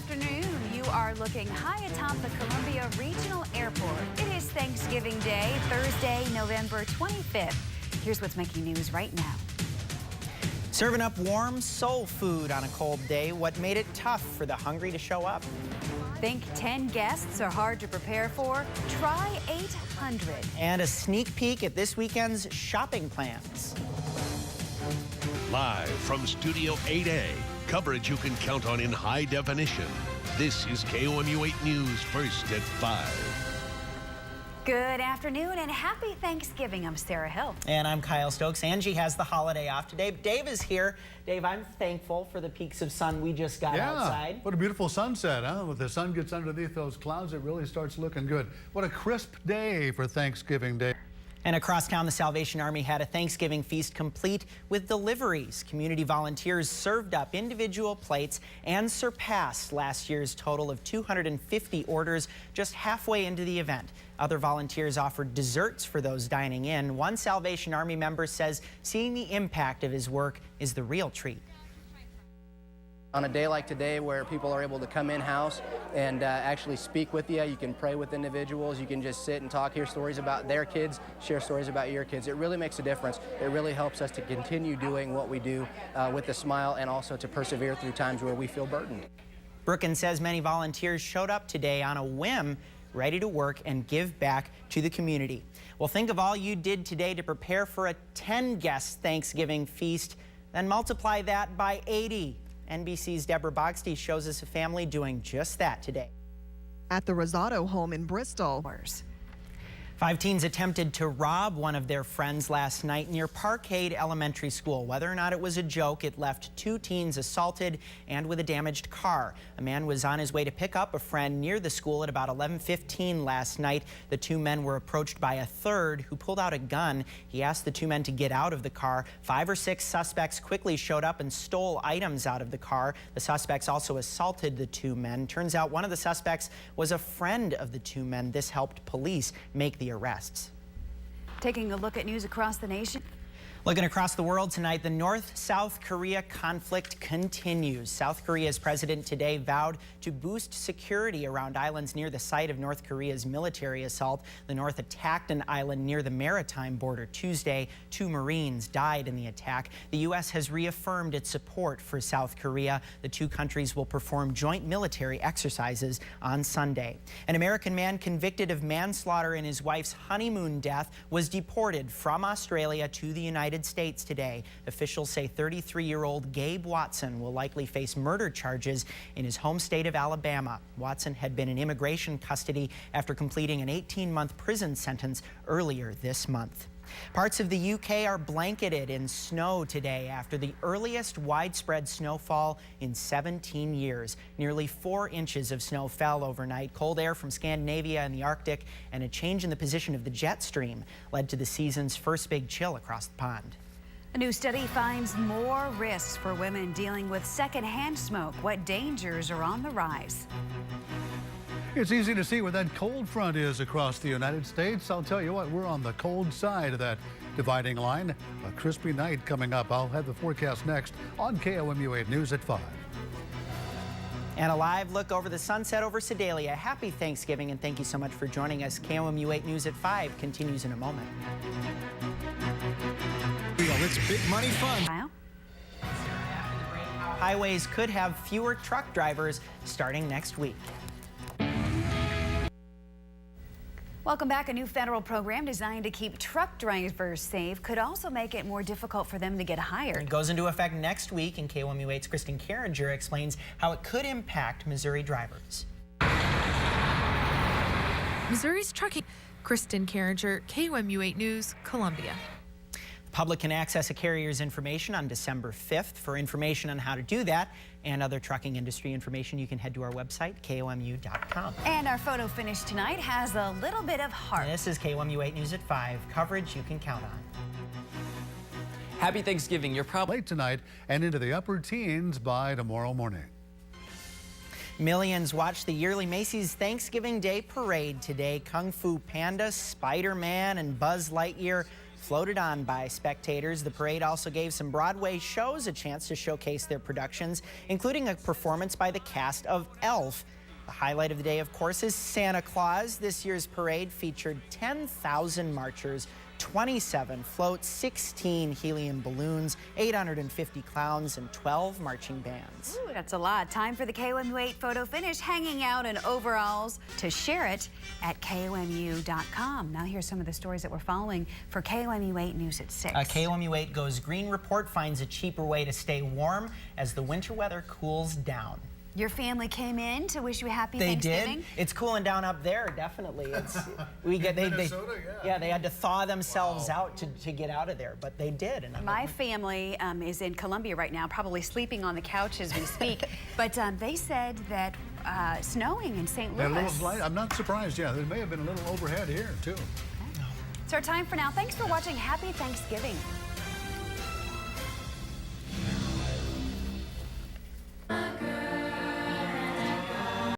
afternoon. You are looking high atop the Columbia Regional Airport. It is Thanksgiving Day, Thursday, November 25th. Here's what's making news right now. Serving up warm soul food on a cold day. What made it tough for the hungry to show up? Think 10 guests are hard to prepare for? Try 800. And a sneak peek at this weekend's shopping plans. Live from Studio 8A, coverage you can count on in high definition. This is KOMU 8 News, first at 5. Good afternoon and happy Thanksgiving. I'm Sarah Hill. And I'm Kyle Stokes. Angie has the holiday off today. Dave is here. Dave, I'm thankful for the peaks of sun we just got outside. What a beautiful sunset, huh? When the sun gets underneath those clouds, it really starts looking good. What a crisp day for Thanksgiving Day. And across town, the Salvation Army had a Thanksgiving feast complete with deliveries. Community volunteers served up individual plates and surpassed last year's total of 250 orders just halfway into the event. Other volunteers offered desserts for those dining in. One Salvation Army member says seeing the impact of his work is the real treat. On a day like today where people are able to come in-house and actually speak with you, you can pray with individuals, you can just sit and talk, hear stories about their kids, share stories about your kids. It really makes a difference. It really helps us to continue doing what we do with a smile and also to persevere through times where we feel burdened. Brookins says many volunteers showed up today on a whim, ready to work and give back to the community. Well, think of all you did today to prepare for a 10-guest Thanksgiving feast, then multiply that by 80. NBC's Deborah Bogsty shows us a family doing just that today. At the Rosado home in Bristol. 5 teens attempted to rob one of their friends last night near Parkade Elementary School. Whether or not it was a joke, it left 2 teens assaulted and with a damaged car. A man was on his way to pick up a friend near the school at about 11:15 last night. The 2 men were approached by a third who pulled out a gun. He asked the 2 men to get out of the car. 5 or 6 suspects quickly showed up and stole items out of the car. The suspects also assaulted the 2 men. Turns out one of the suspects was a friend of the 2 men. This helped police make the arrests. Taking a look at news across the nation. Looking across the world tonight, the North-South Korea conflict continues. South Korea's president today vowed to boost security around islands near the site of North Korea's military assault. The North attacked an island near the maritime border Tuesday. 2 Marines died in the attack. The U.S. has reaffirmed its support for South Korea. The 2 countries will perform joint military exercises on Sunday. An American man convicted of manslaughter in his wife's honeymoon death was deported from Australia to the United States today. Officials say 33-year-old Gabe Watson will likely face murder charges in his home state of Alabama. Watson had been in immigration custody after completing an 18-month prison sentence earlier this month. Parts of the UK are blanketed in snow today after the earliest widespread snowfall in 17 years. Nearly 4 inches of snow fell overnight. Cold air from Scandinavia and the Arctic and a change in the position of the jet stream led to the season's first big chill across the pond. A new study finds more risks for women dealing with secondhand smoke. What dangers are on the rise? It's easy to see where that cold front is across the United States. I'll tell you what, we're on the cold side of that dividing line. A crispy night coming up. I'll have the forecast next on KOMU 8 News at 5. And a live look over the sunset over Sedalia. Happy Thanksgiving and thank you so much for joining us. KOMU 8 News at 5 continues in a moment. It's big money fun. Kyle? Highways could have fewer truck drivers starting next week. Welcome back. A new federal program designed to keep truck drivers safe could also make it more difficult for them to get hired. It goes into effect next week, and KOMU 8's Kristen Carringer explains how it could impact Missouri drivers. Missouri's trucking. Kristen Carringer, KOMU 8 News, Columbia. The public can access a carrier's information on December 5th. For information on how to do that and other trucking industry information, you can head to our website, KOMU.com. And our photo finish tonight has a little bit of heart. This is KOMU 8 News at 5, coverage you can count on. Happy Thanksgiving. You're probably Late tonight and into the upper teens by tomorrow morning. Millions watched the yearly Macy's Thanksgiving Day Parade today. Kung Fu Panda, Spider-Man, and Buzz Lightyear floated on by spectators. The parade also gave some Broadway shows a chance to showcase their productions, including a performance by the cast of Elf. The highlight of the day, of course, is Santa Claus. This year's parade featured 10,000 marchers, 27 floats, 16 helium balloons, 850 clowns, and 12 marching bands. Ooh, that's a lot. Time for the KOMU8 photo finish, hanging out in overalls. To share it at KOMU.com. Now here's some of the stories that we're following for KOMU8 News at 6. KOMU8 Goes Green report finds a cheaper way to stay warm as the winter weather cools down. Your family came in to wish you a happy They Thanksgiving? did. It's cooling down up there, definitely. It's they had to thaw themselves out to get out of there, but they did. And My family is in Columbia right now, probably sleeping on the couch as we speak. But they said that snowing in St. Louis. And a little light. I'm not surprised. Yeah, there may have been a little overhead here too. It's our time for now. Thanks for watching. Happy Thanksgiving.